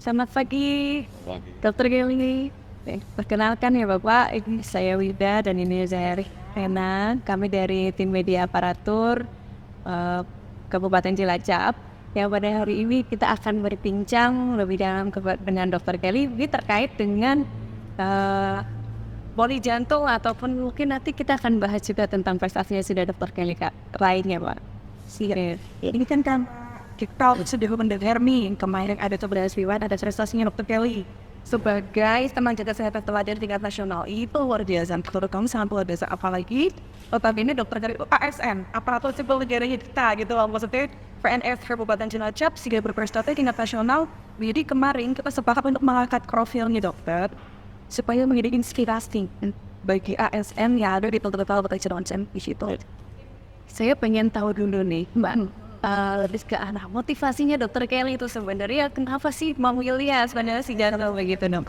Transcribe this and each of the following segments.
Selamat pagi, Dokter Geli. Perkenalkan ya Bapak, ini saya Wida dan ini saya Rena. Kami dari tim media aparatur eh, Kabupaten Cilacap. Yang pada hari ini kita akan berbincang lebih dalam dengan Dokter Geli ini terkait dengan eh, poli jantung ataupun mungkin nanti kita akan bahas juga tentang prestasinya sudah Dokter Geli lainnya Pak. Siap. Ini kan kita sudah mendengar nih kemarin ada 11 riwayat ada prestasinya Dr. Kelly sebagai tenaga kesehatan teladan tingkat nasional. Itu luar biasa, menurut kamu sangat luar biasa. Apalagi notabene Dr. Kelly itu ASN, aparatur sipil negaranya kita gitu loh, maksudnya PNS Kabupaten Cilacap sudah berprestasi tingkat nasional. Jadi kemarin kita sepakat untuk mengangkat profilnya dokter supaya menjadi inspirasi bagi ASN yang ada di total Cilacap di situ. Saya pengen tahu dulu nih Mbak, lebih ke arah motivasinya Dokter Kelly itu sebenarnya kenapa sih memilih sebenarnya si jantung begitu dok?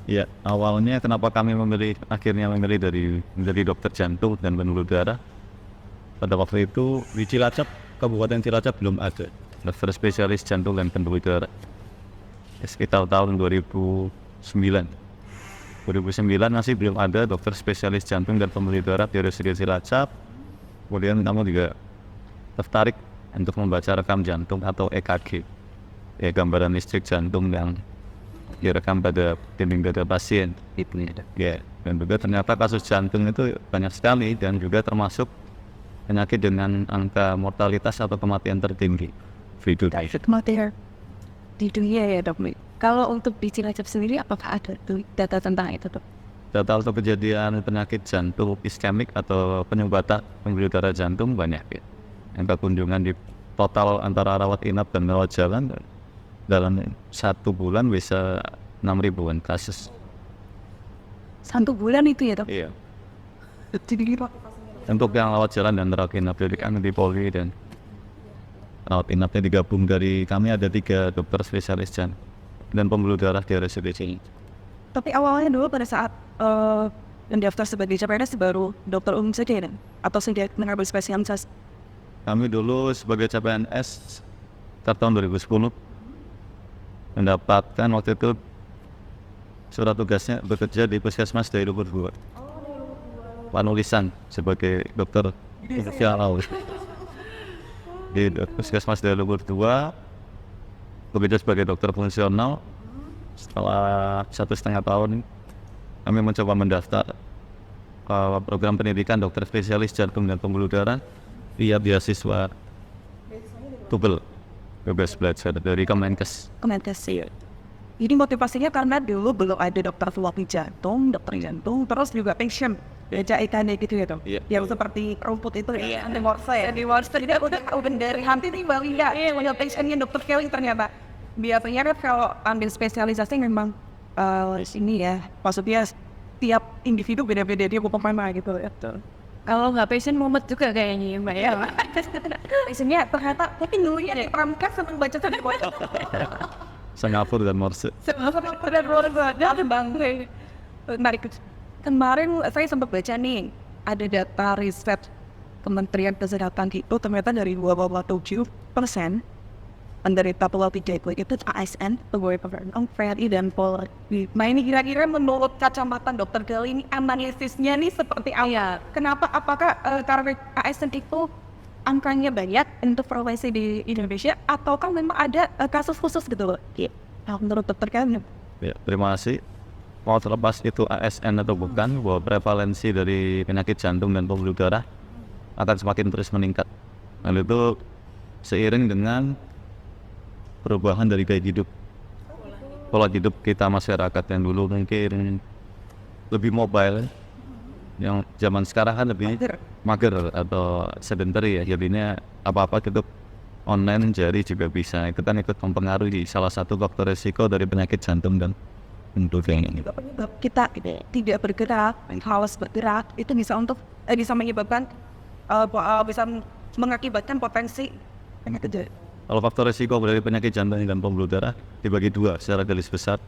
Ya, awalnya kenapa kami akhirnya memilih dari dokter jantung dan pembuluh darah. Pada waktu itu di Cilacap, Kabupaten Cilacap belum ada dokter spesialis jantung dan pembuluh darah. Sekitar tahun 2009 masih belum ada dokter spesialis jantung dan pembuluh darah di RSUD Cilacap. Kemudian kamu juga tertarik untuk membaca rekam jantung atau EKG, ya gambaran listrik jantung yang direkam pada dinding dada pasien. Ya, dan juga ternyata kasus jantung itu banyak sekali dan juga termasuk penyakit dengan angka mortalitas atau kematian tertinggi. Kematian di dunia ya dok. Kalau untuk di Cilacap sendiri apakah ada data tentang itu dok? Data untuk kejadian penyakit jantung iskemik atau penyumbatan pembuluh darah jantung banyak ya. Angka kunjungan di total antara rawat inap dan rawat jalan dalam 1 bulan bisa 6.000-an kasus. 1 bulan itu ya dok? Iya. Jadi Untuk yang rawat jalan dan rawat inap dari kami di Polri dan rawat inapnya digabung dari kami ada 3 dokter spesialis jantung dan pembuluh darah di RSUD sini. tapi awalnya dulu pada saat mendaftar sebagai CPNS baru dokter umum saja ya? Atau sudah mengambil spesialisasi? Kami dulu sebagai CPNS tahun 2010 mendapatkan waktu itu surat tugasnya bekerja di Puskesmas Daerah Luhur 2. Penulisan sebagai dokter spesialis di Puskesmas Daerah Luhur 2, bekerja sebagai dokter fungsional. Setelah 1,5 tahun kami mencoba mendaftar program pendidikan dokter spesialis jantung dan pembuluh darah via beasiswa Tubel bebas belajar dari Kemenkes. Ya. Ini motivasinya karena dulu belum ada dokter fluopi jantung, dokter jantung, terus juga passion baca ikannya gitu ya dok? Iya. Yang seperti rumput itu ya, anti-morse ya? Anti-morse, jadi udah dari hati nih balik ya, punya passionnya dokter Kelly ternyata. Biasanya kan kalau ambil spesialisasi memang ini ya, maksudnya tiap individu beda-beda dia mau kemana gitu ya. Kalau nggak passion mumet juga kayaknya mbak ya. Passionnya ternyata mungkin dulu ya di pramuka senang baca tadi. Singapura dan Morse. Sama pada ada bang. Menarik. Kemarin saya sempat baca nih ada data riset Kementerian Kesehatan itu ternyata dari 27% penderita penyakit jantung itu ASN, pegawai pemerintah, PNI dan Polri. Nah ini kira-kira menurut kacamata dokter Kelly ini analisisnya nih seperti apa? Kenapa? Apakah karena ASN itu angkanya banyak untuk profesi di Indonesia ataukah memang ada kasus khusus gitu loh? Nah, menurut dokter Kelly? Ya, terima kasih. Mau terlepas itu ASN atau bukan, bahwa prevalensi dari penyakit jantung dan pembuluh darah akan semakin terus meningkat. Dan itu seiring dengan perubahan dari gaya hidup, pola hidup kita masyarakat yang dulu mungkin lebih mobile, yang zaman sekarang kan lebih mager atau sedentary ya, jadinya apa-apa gitu online jadi juga bisa. Itu kan ikut mempengaruhi salah satu faktor resiko dari penyakit jantung dan pembuluh darah. Kita tidak bergerak, haus bergerak itu bisa menyebabkan bisa mengakibatkan potensi penyakit. Kalau faktor risiko dari penyakit jantung dan pembuluh darah dibagi 2 secara garis besar.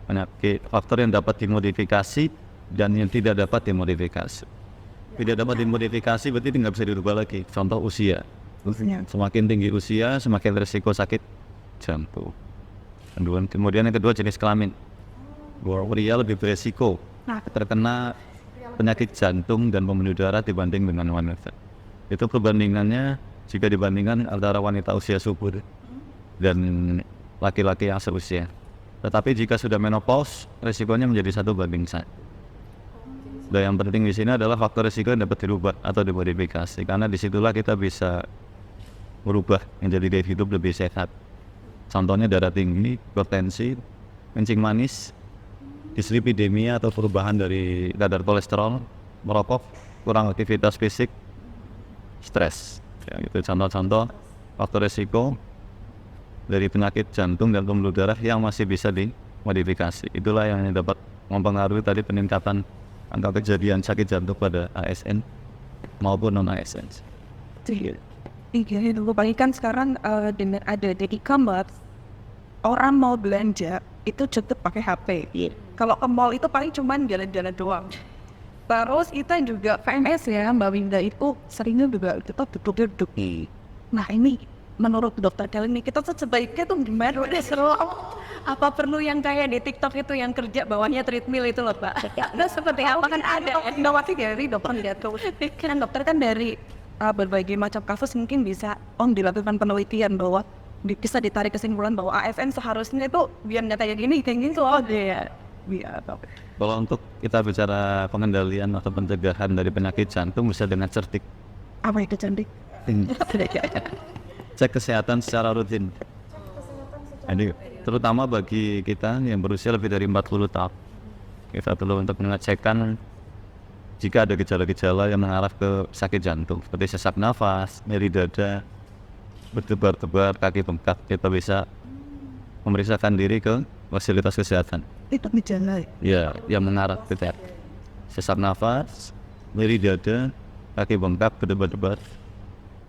Penyakit faktor yang dapat dimodifikasi dan yang tidak dapat dimodifikasi. Tidak dapat dimodifikasi berarti tidak bisa dirubah lagi. Contoh usia. Semakin tinggi usia, semakin risiko sakit jantung. Kemudian yang kedua jenis kelamin. Bahwa pria lebih beresiko terkena penyakit jantung dan pembuluh darah dibanding dengan wanita. Itu perbandingannya jika dibandingkan antara wanita usia subur dan laki-laki yang seusia. Tetapi jika sudah menopause, resikonya menjadi 1:1. Dan yang penting di sini adalah faktor resiko yang dapat dirubah atau dimodifikasi, karena disitulah kita bisa merubah menjadi gaya hidup lebih sehat. Contohnya darah tinggi, hipertensi, kencing manis, dislipidemia atau perubahan dari kadar kolesterol, merokok, kurang aktivitas fisik, stres. Ya, itu contoh-contoh faktor resiko dari penyakit jantung dan pembuluh darah yang masih bisa dimodifikasi. Itulah yang dapat mempengaruhi tadi peningkatan angka kejadian sakit jantung pada ASN maupun non ASN. Iya, itu paling kan sekarang dengan ada di e-commerce, orang mau belanja itu cukup pakai HP. Kalau ke mall itu paling cuman jalan-jalan doang. Terus kita juga PNS ya, Mbak Winda itu seringnya juga kita duduk-duduk. Nah ini menurut dokter Del ini kita tuh sebaiknya tuh gimana udah seru apa perlu yang kayak di TikTok itu yang kerja bawahnya treadmill itu loh Pak? Nah seperti apa kan ada inovasi dari dokter gitu. Kan dokter kan dari berbagai macam kasus mungkin bisa dilakukan penelitian bahwa bisa ditarik kesimpulan bahwa ASN seharusnya itu biar nggak kayak gini loh dia. Kalau untuk kita bicara pengendalian atau pencegahan dari penyakit jantung bisa dengan cerdik. Apa itu cantik? Cek kesehatan secara rutin. Jadi terutama bagi kita yang berusia lebih dari 40 tahun, kita perlu untuk mengecekkan jika ada gejala-gejala yang mengarah ke sakit jantung seperti sesak nafas, nyeri dada, berdebar-debar, kaki bengkak. Kita bisa memeriksakan diri ke fasilitas kesehatan. Itu gejala Ya, yang mengarah ke sesak nafas, nyeri dada, kaki bengkak, berdebar-debar.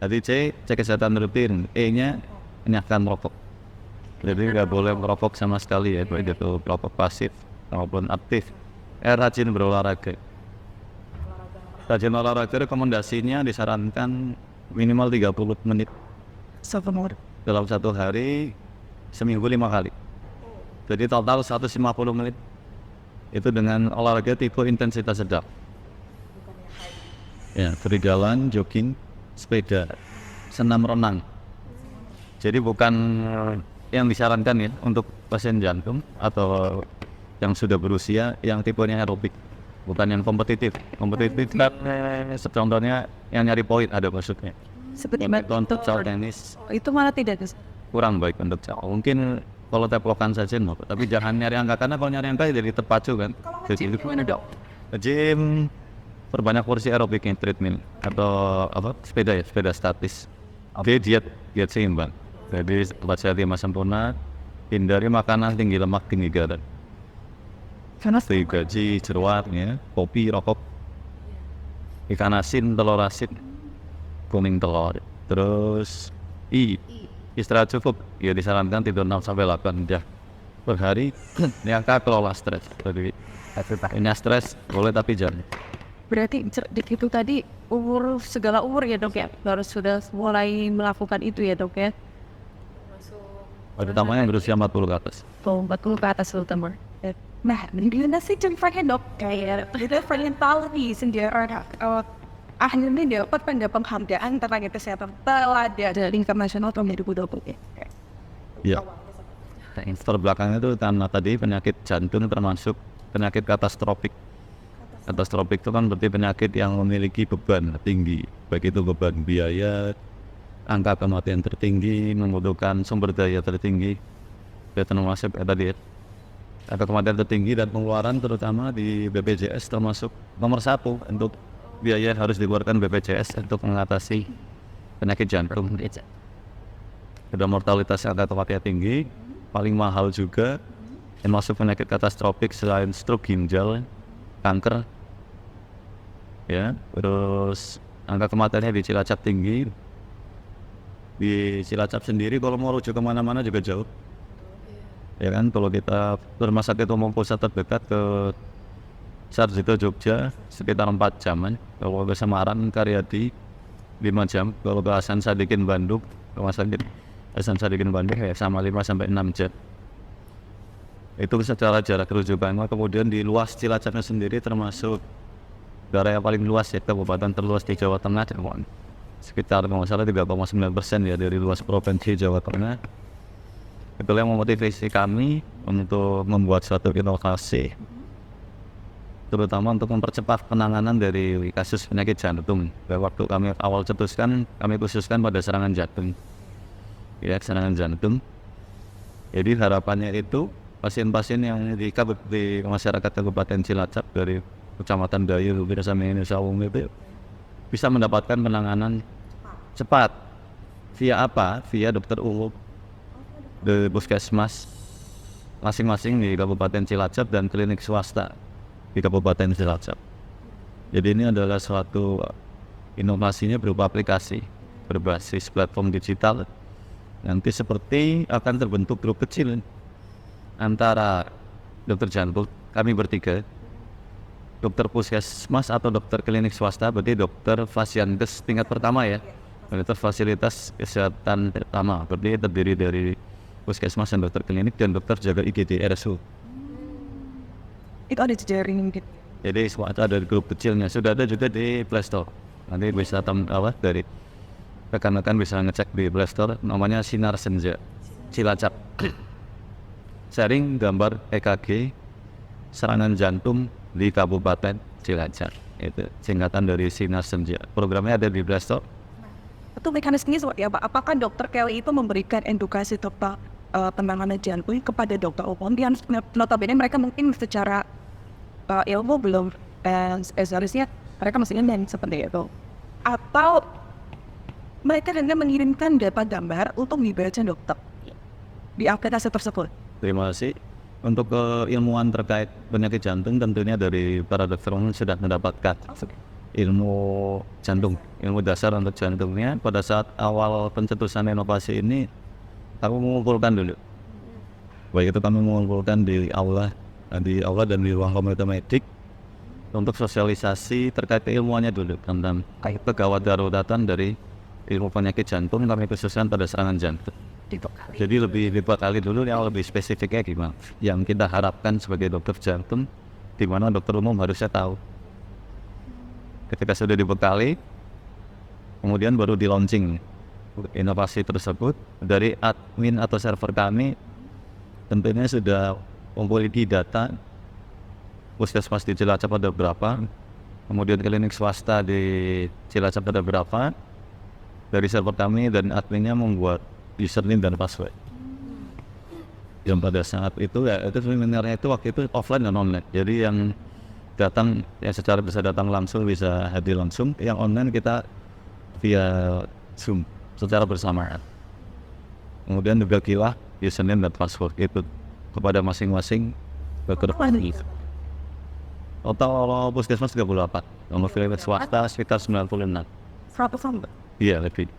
Jadi C, cek kesehatan rutin. E-nya enyahkan merokok. Jadi nggak boleh merokok sama sekali ya, baik itu merokok pasif maupun aktif. Rajin berolahraga. Rajin olahraga rekomendasinya disarankan minimal 30 menit dalam satu hari, seminggu 5 kali. Jadi total 150 menit. Itu dengan olahraga tipe intensitas sedang. Ya, berjalan, jogging, sepeda, senam renang. Jadi bukan yang disarankan ya untuk pasien jantung atau yang sudah berusia yang tipenya aerobik, bukan yang kompetitif. Kompetitif kan contohnya yang nyari poin ada maksudnya. seperti Untuk tenis itu malah tidak kurang baik untuk cowok. Mungkin kalau teplokan saja no, tapi jangan nyari angka karena kalau nyari angka jadi terpacu kan. Jadi gimana dok? Gym perbanyak porsi aerobiknya, treadmill atau apa sepeda statis. Dia diet seimbang. Jadi tempat sehat lima sempurna, hindari makanan tinggi lemak, tinggi garam. Karena Gaji, jeruat, ya, kopi, rokok, ikan asin, telur asin, kuning telur. Terus istirahat cukup. Ya disarankan tidur 6-8 jam per hari. Ini angka kelola stres. Jadi ini stres boleh tapi jangan. berarti itu tadi segala umur ya dok ya harus sudah mulai melakukan itu ya dok ya. Terutama yang berusia 40 ke atas. 40 ke atas terutama. Nah, gimana sih ceritanya dok? Kayak kita pengen tahu nih sendiri akhirnya dapat penghargaan tentang kesehatan teladan dari internasional tahun 2020 ya. Iya. Terbelakangnya itu karena tadi penyakit jantung termasuk penyakit katastrofik. Katastrofik itu kan berarti penyakit yang memiliki beban tinggi, baik itu beban biaya, angka kematian tertinggi, membutuhkan sumber daya tertinggi, termasuk tadi angka kematian tertinggi dan pengeluaran terutama di BPJS termasuk nomor 1 untuk biaya yang harus dikeluarkan BPJS untuk mengatasi penyakit jantung. Ada mortalitas angka kematian tinggi, paling mahal juga, termasuk penyakit katastrofik selain stroke ginjal, kanker, ya, terus angka kematiannya di Cilacap tinggi. Di Cilacap sendiri kalau mau rujuk kemana-mana juga jauh, ya kan. Kalau kita rumah sakit umum pusat terdekat ke Sarjito Jogja sekitar 4 jaman, kalau ke Semarang Karyadi 5 jam, kalau ke Hasan Sadikin Bandung, rumah sakit Hasan Sadikin Bandung ya sama 5-6 jam. Itu secara jarak rujukannya. Kemudian di luas Cilacapnya sendiri termasuk daerah yang paling luas ya, kabupaten terluas di Jawa Tengah, sekitar kalau nggak salah 3,9% ya dari luas provinsi Jawa Tengah. Itu yang memotivasi kami untuk membuat suatu inovasi, terutama untuk mempercepat penanganan dari kasus penyakit jantung. Waktu kami awal cetuskan, kami khususkan pada serangan jantung, ya serangan jantung. Jadi harapannya itu pasien-pasien yang di masyarakat Kabupaten Cilacap dari Kecamatan Dayu, sampai Indonesia Umum itu bisa mendapatkan penanganan cepat. Via apa? Via dokter umum di puskesmas masing-masing di Kabupaten Cilacap dan klinik swasta di Kabupaten Cilacap. Jadi ini adalah suatu inovasinya berupa aplikasi berbasis platform digital. Nanti seperti akan terbentuk grup kecil antara dokter jantung, kami bertiga, dokter puskesmas atau dokter klinik swasta, berarti dokter fasiankes tingkat pertama ya, dokter fasilitas kesehatan pertama, berarti terdiri dari puskesmas dan dokter klinik dan dokter jaga IGD RSU. Itu ada jejaring gitu. Jadi semua itu ada di grup kecilnya, sudah ada juga di Play Store. Nanti bisa dari rekan-rekan bisa ngecek di Play Store, namanya Sinar Senja Cilacap. Sharing gambar EKG serangan jantung di Kabupaten Cilacap. Itu singkatan dari Sinar Senja. Programnya ada di Play Store. Itu mekanismenya seperti apa? Apakah dokter Kelly itu memberikan edukasi tentang penanganan jantung kepada dokter umum yang notabene mereka mungkin secara ilmu belum seharusnya mereka masih ingin seperti itu, atau mereka hanya mengirimkan data gambar untuk dibaca dokter di aplikasi tersebut? Terima kasih. Untuk keilmuan terkait penyakit jantung tentunya dari para dokter umum sudah mendapatkan ilmu jantung, ilmu dasar untuk jantungnya. Pada saat awal pencetusan inovasi ini, kami mengumpulkan dulu. Baik itu kami mengumpulkan di aula dan di ruang komite medik untuk sosialisasi terkait keilmuannya dulu tentang kegawat daruratan dari ilmu penyakit jantung kami khususkan pada serangan jantung. Jadi lebih dibekali dulu yang lebih spesifiknya gimana. Yang kita harapkan sebagai dokter jantung, di mana dokter umum harusnya tahu. Ketika sudah dibekali, kemudian baru di launching inovasi tersebut dari admin atau server kami. Tentunya sudah memiliki data puskesmas di Cilacap ada berapa, kemudian klinik swasta di Cilacap ada berapa. Dari server kami dan adminnya membuat username dan password. Yang pada saat itu ya itu sebenarnya itu waktu itu offline dan online. Jadi yang datang yang secara bisa datang langsung bisa hadir langsung, yang online kita via Zoom secara bersamaan. Kemudian dibagilah username dan password itu kepada masing-masing dokter. Total puskesmas 38, kalau klinik swasta sekitar 96. 100%. Iya lebih.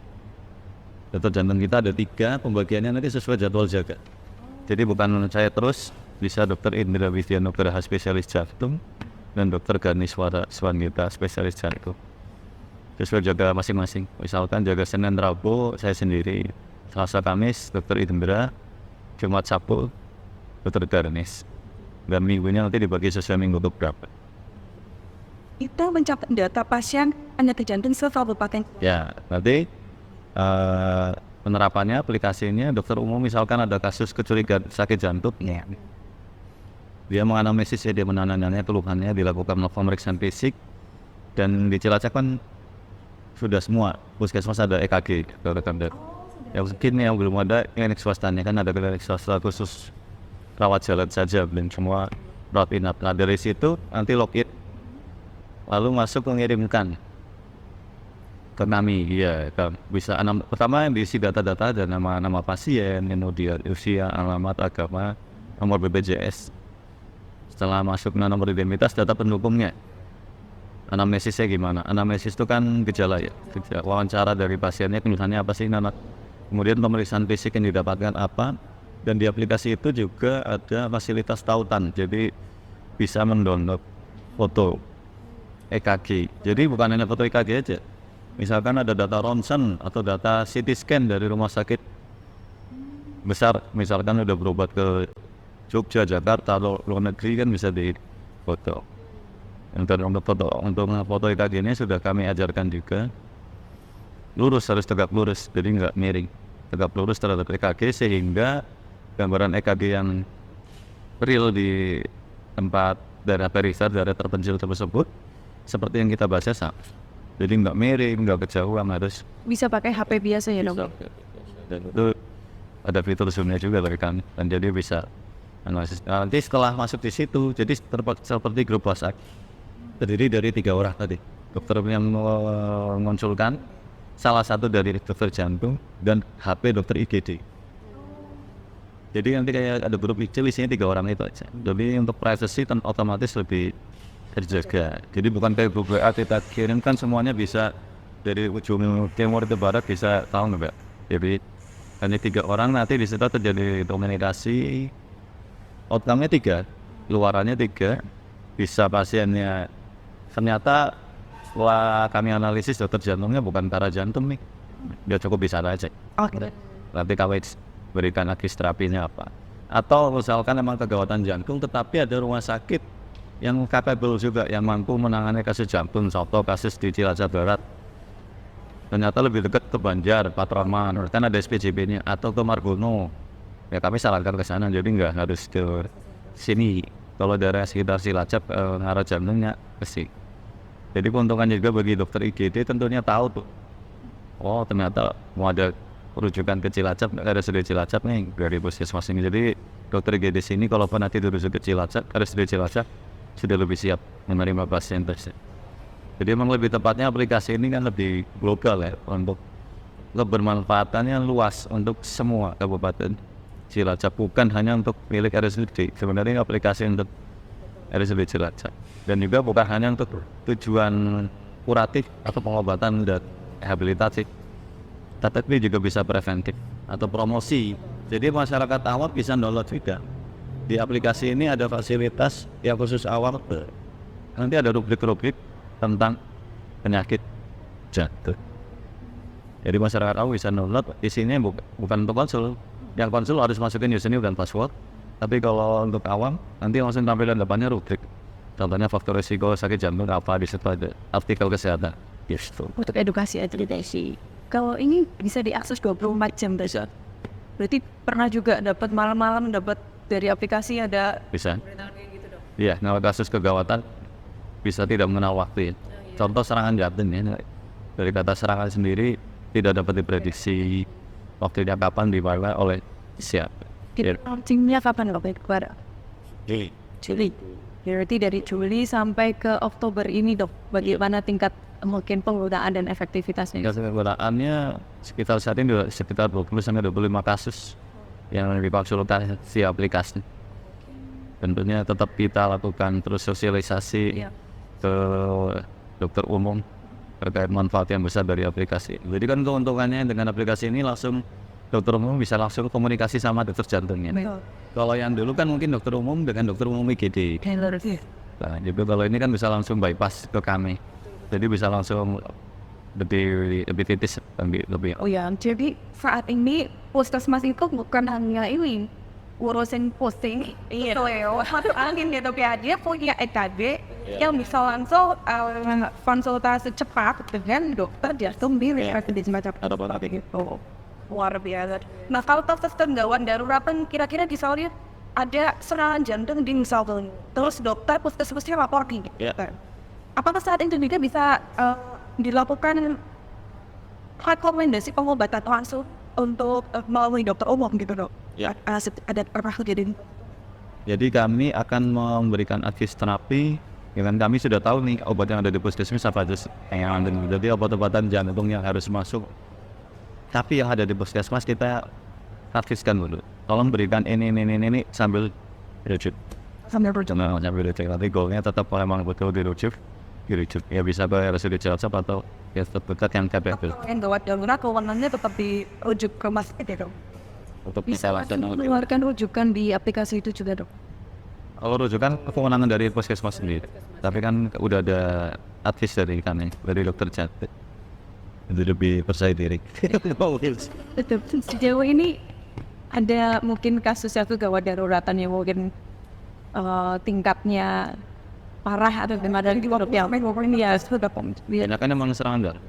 Dokter jantung kita ada 3, pembagiannya nanti sesuai jadwal jaga. Jadi bukan saya terus, bisa dokter Indra Widiano Graha spesialis jantung dan dokter Gani Swanita spesialis jantung. Sesuai jaga masing-masing. Misalkan jaga Senin Rabu saya sendiri, Selasa Kamis dokter Indra, Jumat Sabtu dokter Garnis, dan minggunya nanti dibagi sesuai minggu berapa. Itu mencatat data pasien penyakit jantung se-kabupaten. Ya, nanti penerapannya aplikasinya dokter umum misalkan ada kasus kecurigaan sakit jantung, dia menganamnesis, dia menanyakannya keluhannya, dilakukan pemeriksaan fisik, dan di Cilacap kan sudah semua puskesmas ada EKG, ya mungkin yang belum ada klinik swastanya, kan ada klinik swasta khusus rawat jalan saja, belum semua rawat inap. Nah dari situ nanti login, lalu masuk mengirimkan ke kami, ya bisa pertama diisi data-data dan nama pasien, kemudian usia, alamat, agama, nomor BPJS. Setelah masuk nomor identitas, data pendukungnya, anamnesisnya gimana? Anamnesis itu kan gejala ya, wawancara dari pasiennya, keluhannya apa sih, kemudian pemeriksaan fisik yang didapatkan apa, dan di aplikasi itu juga ada fasilitas tautan, jadi bisa mendownload foto EKG. Jadi bukan hanya foto EKG aja, misalkan ada data ronsen atau data CT scan dari rumah sakit besar, misalkan udah berobat ke Jogja, Jakarta, luar negeri kan bisa di foto. Untuk foto EKG ini sudah kami ajarkan juga. Lurus, harus tegak lurus, jadi nggak miring. Tegak lurus terhadap EKG sehingga gambaran EKG yang real di tempat daerah perifer, daerah terpencil tersebut seperti yang kita baca sama. Jadi nggak miring, nggak kejauhan, harus Bisa pakai HP biasa ya dok? dan itu ada fitur zoomnya juga dari kami, dan jadi bisa analisis. Nanti setelah masuk di situ, jadi seperti grup WhatsApp terdiri dari 3 orang tadi. Dokter yang mengonsulkan, salah satu dari dokter jantung dan HP dokter IGD. Jadi nanti kayak ada grup kecil isinya 3 orang itu aja. Jadi untuk privacy dan otomatis lebih terjaga. Jadi bukan kayak grup WA kita kirim kan semuanya bisa dari ujung timur ke barat bisa tahu nggak, Mbak? Jadi hanya 3 orang, nanti di situ terjadi komunikasi. Outcome-nya 3, luarannya 3. Bisa pasiennya ternyata setelah kami analisis dokter jantungnya bukan karena jantung nih, dia cukup bisa aja. Oke. Nanti kami berikan lagi terapinya apa. Atau misalkan memang kegawatan jantung, tetapi ada rumah sakit yang capable juga, yang mampu menangani kasus jantung. Contoh kasus di Cilacap Barat, ternyata lebih dekat ke Banjar, Patraman, kan ada SPJB-nya, atau ke Margono. Ya kami sarankan ke sana, jadi nggak harus ke sini. Kalau daerah sekitar Cilacap, ngarah jantungnya ke sini. Jadi keuntungannya juga bagi dokter IGD tentunya tahu tuh, oh ternyata mau ada rujukan ke Cilacap, ada sudah Cilacap nih dari puskesmas ini. Jadi dokter IGD sini kalau nanti dirujuk ke Cilacap, ada sudah Cilacap sudah lebih siap menerima pasien tersebut. Jadi memang lebih tepatnya aplikasi ini kan lebih global ya, untuk kebermanfaatannya luas untuk semua kabupaten Cilacap, bukan hanya untuk milik RSUD. Sebenarnya aplikasi untuk RSUD Cilacap, dan juga bukan hanya untuk tujuan kuratif atau pengobatan dan rehabilitasi, tetapi juga bisa preventif atau promosi. Jadi masyarakat awam bisa download juga. Di aplikasi ini ada fasilitas yang khusus awam. Nanti ada rubrik-rubrik tentang penyakit jantung. Jadi masyarakat awam bisa download. Di sini bukan untuk konsul. Yang konsul harus masukin username dan password. Tapi kalau untuk awam, nanti langsung tampilan depannya rubrik. Contohnya faktor risiko sakit jantung apa, di situ ada artikel kesehatan. Yes, Untuk edukasi edukasi. Kalau ini bisa diakses 24 jam bisa. Berarti pernah juga dapat malam-malam dapat dari aplikasi ada bisa. beritahuan kayak gitu dong. Iya, kalau kasus kegawatan bisa tidak mengenal waktu ya. Contoh serangan jantung ya. Dari kata serangan sendiri tidak dapat diprediksi waktunya kapan, di mana, oleh siapa. Kita launchingnya kapan dok? Keluar Juli. Berarti dari Juli sampai ke Oktober ini dok. Bagaimana tingkat mungkin penggunaan dan efektivitasnya? Tingkat penggunaannya sekitar saat ini sekitar 20-25 kasus yang dikonsultasi aplikasi. Tentunya tetap kita lakukan terus sosialisasi ke dokter umum terkait manfaat yang besar dari aplikasi. Jadi kan keuntungannya dengan aplikasi ini langsung dokter umum bisa langsung komunikasi sama dokter jantungnya. Kalau yang dulu kan mungkin dokter umum dengan dokter umum IGD. Nah, jadi kalau ini kan bisa langsung bypass ke kami. Jadi bisa langsung lebih titis, lebih. Oh ya, jadi saat ini puskesmas itu bukan hanya ini urusin posting, masuk angin gitu ya, dia punya EKG yang bisa langsung konsultasi cepat dengan dokter jantung di Wisma Macam gitu. Luar biasa. Nah kalau kasus gawat darurat kan kira-kira misalnya ada serangan jantung di misalnya, terus dokter puskesmasnya lapor gitu. Apakah saat itu juga bisa dilakukan rekomendasi pengobatan langsung untuk melalui dokter umum gitu dok? Ya. Ada pernah kejadian? Jadi kami akan memberikan advis terapi. Dengan kami sudah tahu nih obat yang ada di puskesmas apa aja yang ada. Jadi obat-obatan jantung yang harus masuk. Tapi yang ada di puskesmas kita adviskan dulu. Tolong berikan ini sambil rujuk. Sambil rujuk. Nah, sambil rujuk. Nanti goalnya tetap memang betul dirujuk. Ya bisa ke RSUD Cilacap atau ya terdekat yang capable. Yang gawat darurat kewenangannya tetap dirujuk ke masjid ya dok? Untuk Bisa mengeluarkan rujukan di aplikasi itu juga dok. Kalau rujukan kewenangan dari puskesmas sendiri. Tapi kan udah ada advis dari kami, dari dokter jantung. Itu lebih percaya diri. Betul. Sejauh ini ada mungkin kasus yang gawat daruratan yang mungkin tingkatnya parah atau gimana di yang ini ya sudah Kebanyakan emang serangan jantung.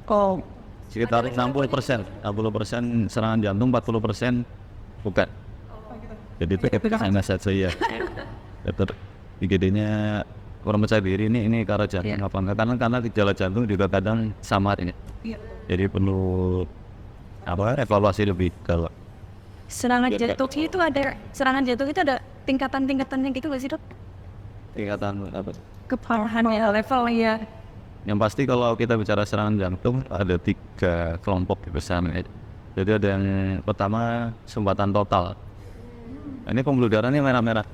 kok Sekitar 60%, 60% serangan jantung, 40% bukan. Jadi itu sana saja ya. Dokter IGD-nya kurang percaya diri ini karena jantung apa enggak, karena gejala jantung juga kadang samar ini. Jadi perlu evaluasi lebih kalau serangan jantung itu ada tingkatan-tingkatannya gitu nggak sih dok? tingkatan apa? Keparahannya level ya. Yang pasti kalau kita bicara serangan jantung ada 3 kelompok besarnya. Jadi ada yang pertama sumbatan total. Ini pembuluh darah ini merah-merah.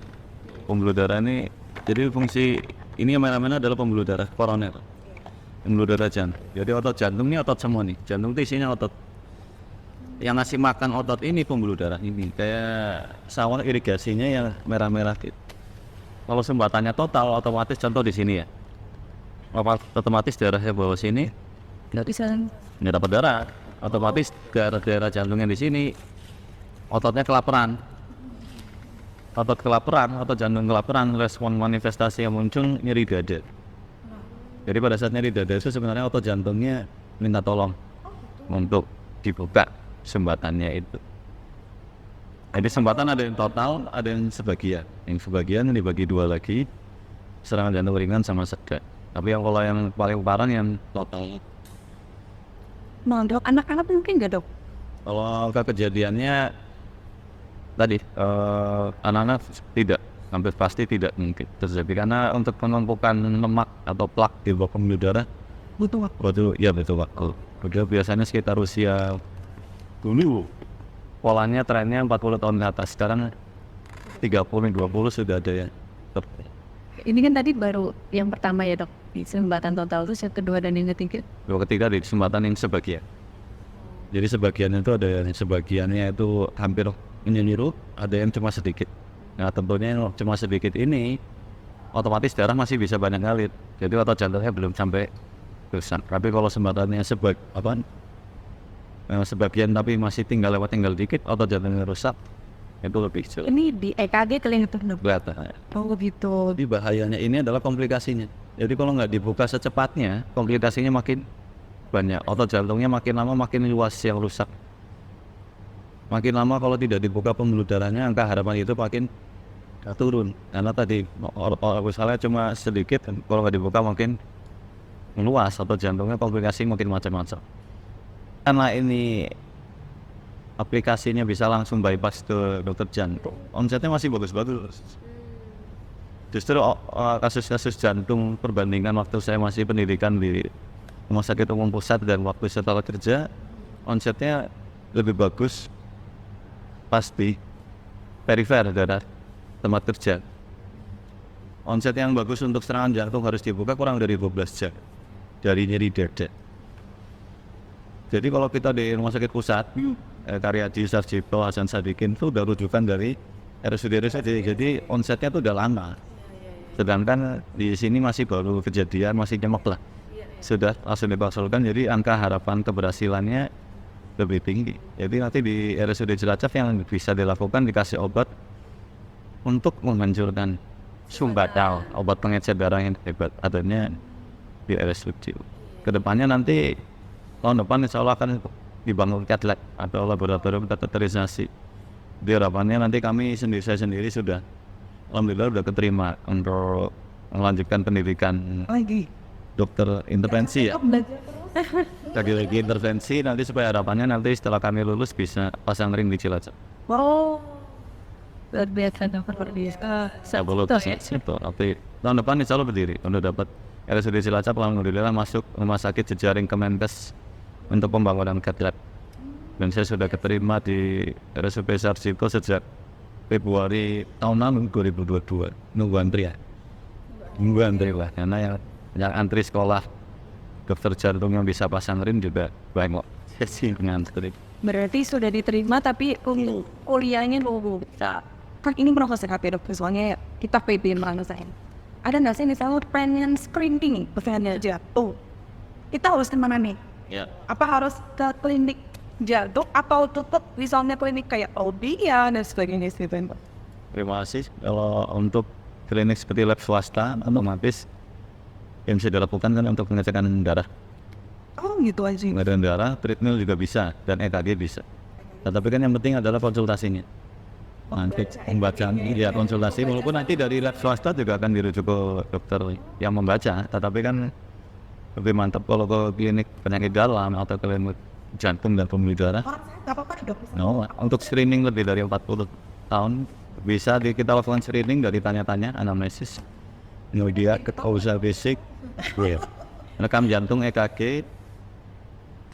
Pembuluh darah ini jadi fungsi ini yang merah-merah adalah pembuluh darah koroner. Pembuluh darah jantung. Jadi otot jantung ini otot semua nih. Jantung itu isinya otot. Yang ngasih makan otot ini pembuluh darah ini. Kayak saluran irigasinya yang merah-merah gitu. Kalau sumbatannya total otomatis contoh di sini ya. Otomatis darahnya bawah sini Nggak bisa. nggak dapat darah, otomatis daerah jantungnya di sini ototnya kelaparan, otot jantung kelaparan, respon manifestasi yang muncul nyeri dada. Jadi pada saat nyeri dada itu sebenarnya otot jantungnya minta tolong untuk dibuka sumbatannya itu. Jadi sumbatan ada yang total, ada yang sebagian. Yang sebagian dibagi 2 lagi, serangan jantung ringan sama sedang. Tapi yang kalau yang paling parah yang total. Nah dok, anak-anak mungkin nggak dok? Kalau kejadiannya tadi anak-anak tidak, hampir pasti tidak mungkin terjadi karena untuk penumpukan lemak atau plak di bawah pembuluh darah butuh waktu. Betul waktu. Biasanya sekitar usia dulu polanya trennya 40 tahun ke atas, sekarang 30-20 sudah ada ya. Ini kan tadi baru yang pertama ya dok, di sumbatan total, terus yang kedua dan yang ketiga. Yang ketiga di sumbatan yang sebagian. Jadi sebagiannya itu ada yang sebagiannya itu hampir menyeluruh, ada yang cuma sedikit. Nah tentunya yang cuma sedikit ini otomatis darah masih bisa banyak ngalir. Jadi otot jantungnya belum sampai rusak. Tapi kalau sumbatannya sebagian tapi masih tinggal dikit, otot jantungnya rusak, itu lebih jelas. Ini di EKG kelihatan dok. Kelihatan. Oh gitu. Jadi bahayanya ini adalah komplikasinya. Jadi kalau nggak dibuka secepatnya, komplikasinya makin banyak. Otot jantungnya makin lama makin luas yang rusak. Makin lama kalau tidak dibuka pembuluh darahnya, angka harapan itu makin turun. Karena tadi misalnya cuma sedikit, kalau nggak dibuka makin meluas. Otot jantungnya komplikasi makin macam-macam. Karena ini aplikasinya bisa langsung bypass ke dokter jantung, omsetnya masih bagus-bagus. Justru kasus-kasus jantung perbandingan waktu saya masih pendidikan di Rumah Sakit Umum Pusat dan waktu setelah kerja, omsetnya lebih bagus pasti perifer daerah tempat kerja. Omset yang bagus untuk serangan jantung harus dibuka kurang dari 12 jam dari nyeri dada. Jadi kalau kita di Rumah Sakit Pusat Karyadi, Sarjito, Hasan Sadikin itu udah rujukan dari RSUD, jadi omsetnya tuh udah lama. Sedangkan di sini masih baru kejadian, masih nyemek lah. Sudah langsung dibasulkan, jadi angka harapan keberhasilannya lebih tinggi. Jadi nanti di RSUD Cilacap yang bisa dilakukan dikasih obat untuk menghancurkan sumbatan, obat pengecer darah yang hebat adanya di RSUD. Kedepannya nanti tahun depan insya Allah akan dibangun cath lab atau laboratorium kateterisasi. Di harapannya nanti saya sendiri sudah alhamdulillah sudah keterima untuk melanjutkan pendidikan Lagi. dokter intervensi ya. Lagi intervensi nanti supaya harapannya nanti setelah kami lulus bisa pasang ring di Cilacap. Wow. Luar biasa dok, luar biasa. Itu nanti tahun depan insya Allah berdiri. Udah dapat RSUD Cilacap alhamdulillah masuk rumah sakit jejaring Kemenkes untuk pembangunan cath lab. Dan saya sudah keterima di RSUD Sarjito sejak Februari tahun lalu 2022. Nunggu antri lah karena yang antri sekolah dokter jantung yang bisa pasang ring juga banyak. Sesi ngantri. Berarti sudah diterima tapi kuliahnya nunggu. Kan ini proses HP dok, soalnya kita PB saya. Ada nggak sih misalnya pengen screening pesannya jatuh? Kita harus kemana nih? Ya. Apa harus ke klinik jantung atau tetap misalnya klinik kayak OB ya dan sebagainya sih Pak? Terima kasih. Kalau untuk klinik seperti lab swasta, otomatis yang bisa dilakukan kan untuk pengecekan darah. Oh gitu aja. Pengecekan darah, treadmill juga bisa, dan EKG bisa. Tetapi kan yang penting adalah konsultasinya. Nanti pembacaan ya konsultasi, walaupun nanti dari lab swasta juga akan dirujuk ke dokter yang membaca. Tetapi kan lebih mantap kalau ke klinik penyakit dalam atau klinik jantung dan pembuluh darah. Orang saya nggak apa-apa dok. No, untuk screening lebih dari 40 tahun bisa kita lakukan screening dari tanya-tanya anamnesis, kemudian kausa basic, rekam jantung EKG,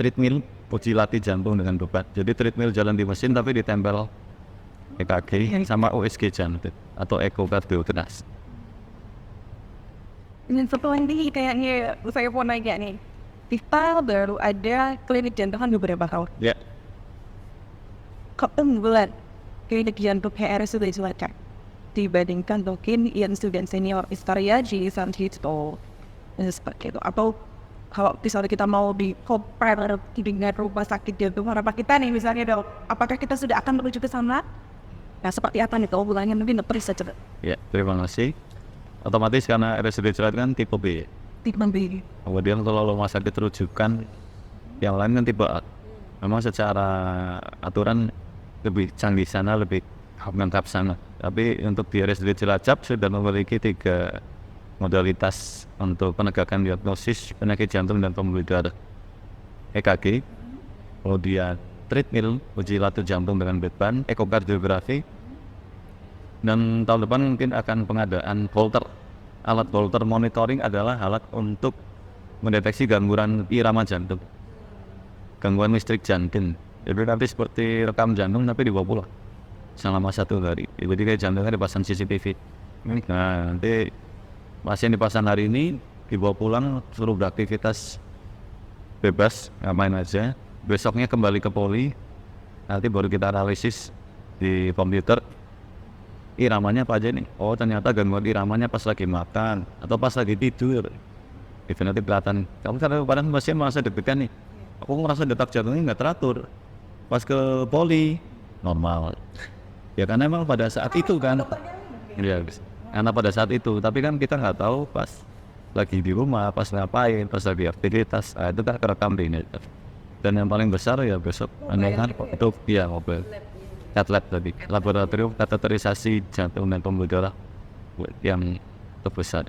treadmill, uji latih jantung dengan beban. Jadi treadmill jalan di mesin tapi ditempel EKG sama USG jantung atau ekokardiogram. Dan setelah ini kayaknya saya mau nanya nih, kita baru ada klinik jantung kan beberapa tahun. Ya, Keunggulan klinik jantung RSUD Cilacap dibandingkan mungkin yang sudah senior Istaria di Sanhito dan seperti itu. Atau kalau misalnya kita mau di compare dengan rumah sakit jantung harapan kita nih misalnya dok, apakah kita sudah akan menuju ke sana? Nah seperti apa nih keunggulannya mungkin periksa cepat. ya, terima kasih. Otomatis karena RSUD Cilacap kan tipe B. Tipe B. Kemudian kalau rumah sakit rujukan yang lain kan tipe A. Memang secara aturan lebih canggih sana, lebih lengkap sana. Tapi untuk di RSUD Cilacap sudah memiliki 3 modalitas untuk penegakan diagnosis penyakit jantung dan pembuluh darah. EKG, kemudian treadmill, uji latih jantung dengan beban, ekokardiografi, dan tahun depan mungkin akan pengadaan Holter. Alat Holter monitoring adalah alat untuk mendeteksi gangguan irama jantung, gangguan listrik jantung. Jadi nanti seperti rekam jantung tapi dibawa pulang selama 1 hari. Jadi kayak jantungnya dipasang CCTV. Nah nanti pasien dipasang hari ini dibawa pulang suruh beraktivitas bebas, ngapain aja. Besoknya kembali ke poli, nanti baru kita analisis di komputer iramanya apa aja nih. Oh ternyata gangguan iramanya pas lagi makan atau pas lagi tidur. Itu nanti kelihatan. Kamu kadang-kadang pasien merasa deg-degan nih, aku merasa detak jantungnya nggak teratur. Pas ke poli normal. Ya karena emang pada saat itu kan. Ya, karena pada saat itu. Tapi kan kita nggak tahu pas lagi di rumah, pas ngapain, pas lagi aktivitas. Itu kan kerekam di ini. Dan yang paling besar ya besok kan itu ya mobil. Cath lab tadi, laboratorium kateterisasi jantung dan pembuluh darah yang terbesar.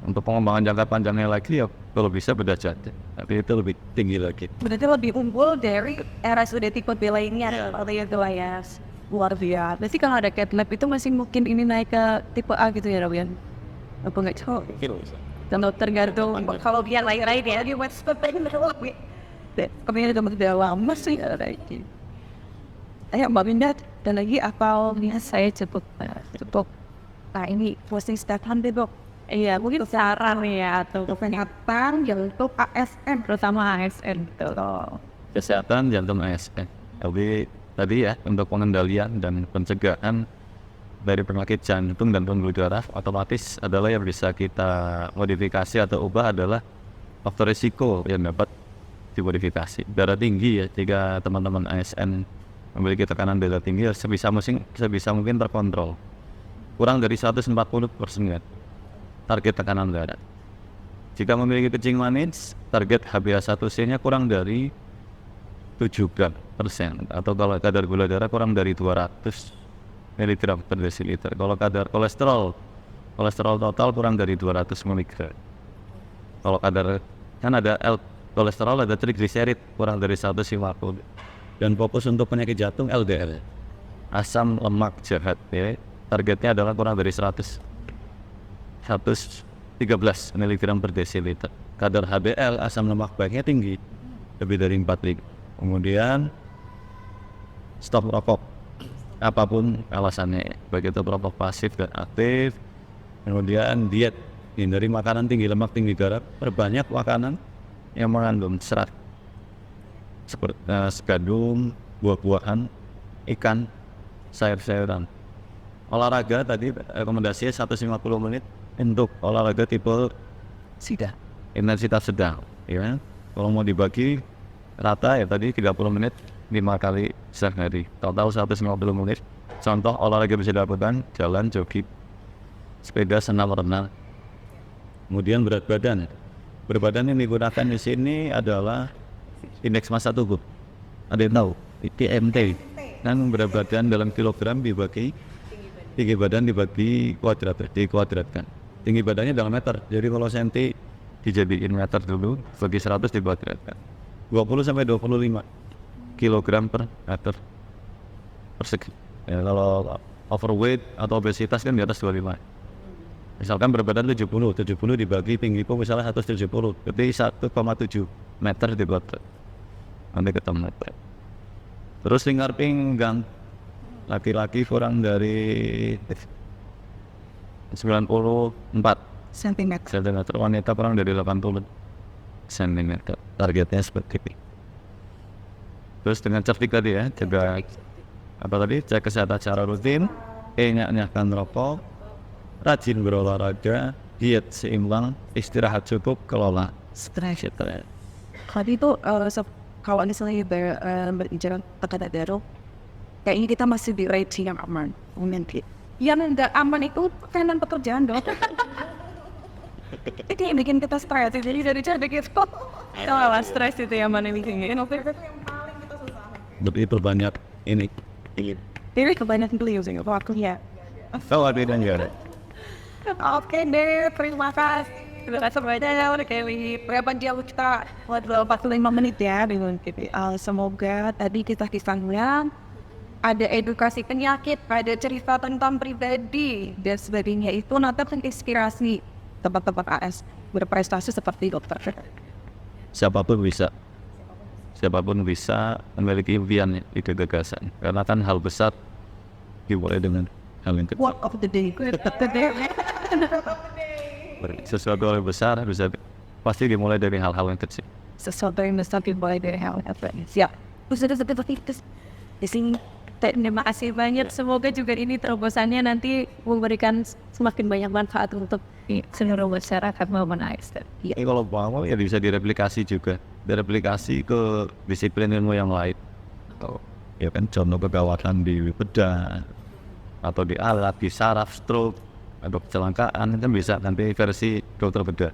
Untuk pengembangan jangka panjangnya lagi ya kalau bisa beda jantung, tapi itu lebih tinggi lagi. Berarti lebih unggul dari RSUD tipe B lainnya seperti itu ya. Luar biasa. Berarti kalau ada cath lab itu masih mungkin ini naik ke tipe A gitu ya Rabian? Apa nggak cowok? Tentu tergantung Kalau dia lain-lain ya, dia buat seperti lebih. kemudian udah lama sih ada ini. Ayo Mbak Binda, dan lagi apa Saya cukup nah ini posting statement deh dok. iya mungkin saran ya atau Kesehatan jantung ASN. terutama ASN gitu. Kesehatan jantung ASN. Jadi tadi ya untuk pengendalian dan pencegahan dari penyakit jantung dan pembuluh darah otomatis adalah yang bisa kita modifikasi atau ubah adalah faktor risiko yang dapat dimodifikasi. Darah tinggi ya, jika teman-teman ASN memiliki tekanan darah tinggi ya sebisa mungkin terkontrol. Kurang dari 140 per sengat target tekanan darah. Jika memiliki kencing manis, target HbA1c nya kurang dari 7 gram persen, atau kalau kadar gula darah kurang dari 200 mg per desiliter. Kalau kadar kolesterol total kurang dari 200 mg. Kalau kadar kan ada kolesterol, ada trigliserid kurang dari 150. Dan fokus untuk penyakit jantung LDL, asam lemak jahat ya. Targetnya adalah kurang dari 113 mg per desiliter. Kadar HDL asam lemak baiknya tinggi, lebih dari 4 mg. Kemudian stop rokok, apapun alasannya, baik itu rokok pasif dan aktif. Kemudian diet, hindari makanan tinggi lemak tinggi garam, perbanyak makanan yang mengandung serat seperti gandum, buah-buahan, ikan, sayur-sayuran. Olahraga tadi rekomendasinya 150 menit untuk olahraga tipe Sudah. intensitas sedang, ya. Kalau mau dibagi rata ya tadi 30 menit 5 kali sehari, total 150 menit. Contoh olahraga bisa dilakukan jalan, jogging, sepeda, senam, renang. Kemudian berat badan. Berat badan yang digunakan di sini adalah indeks massa tubuh. Ada yang tahu? IMT. Dan berat badan dalam kilogram dibagi, tinggi badan dibagi kuadrat, dikuadratkan. Tinggi badannya dalam meter. Jadi kalau senti dijadiin meter dulu, bagi 100 dikuadratkan. 20 sampai 25 kilogram per meter persegi. Ya, kalau overweight atau obesitas kan di atas 25. Misalkan berbadan 70 dibagi tinggi pun misalnya 170, berarti 1,7 meter di kuadrat. Nanti ketemu meter. Terus lingkar pinggang, laki-laki kurang dari 94 sentimeter. cm, wanita kurang dari 80 cm. Targetnya seperti ini. Terus dengan cerdik tadi ya, jaga apa tadi, cek kesehatan secara rutin, enyakkan rokok, rajin berolahraga, diet seimbang, istirahat cukup, kelola stres. Tadi itu kalau misalnya berbicara tentang darah, kayaknya kita masih di range yang aman. Yang nggak aman itu tekanan pekerjaan dong. Itu yang bikin kita stres. Jadi dari cara kita Kalau stres itu yang mana bikin Lebih perbanyak ini. Jadi kebanyakan beliau sih waktunya. Tahu ada dan ya. Oke deh, terima kasih. Terima kasih banyak udah kayak berapa jam kita buat 45 menit ya dengan semoga tadi kita kisahnya ada edukasi penyakit, ada cerita tentang pribadi dan sebagainya itu nanti menginspirasi tempat-tempat AS berprestasi seperti dokter. Siapapun bisa memiliki impian, ide, gagasan. Karena kan hal besar dimulai dengan hal yang kecil. Word of the day. Sesuatu yang besar pasti dimulai dari hal-hal yang kecil. Sesuatu yang besar dimulai dari hal yang kecil. Siap. Sudah seperti itu. Di sini Terima kasih banyak. Semoga juga ini terobosannya nanti memberikan semakin banyak manfaat untuk seluruh masyarakat maupun ASN. Ini kalau mau ya bisa direplikasi juga. Direplikasi ke disiplin ilmu yang lain. Atau ya kan contoh kegawatan di bedah atau di alat, di saraf, stroke atau kecelakaan itu bisa nanti versi dokter bedah,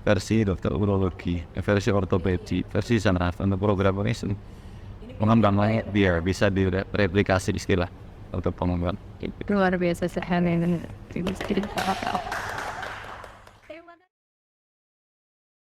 versi dokter urologi, versi ortopedi, versi saraf untuk program ini pengembangannya biar bisa direplikasi istilah untuk pengembangan. Luar biasa sehari ini.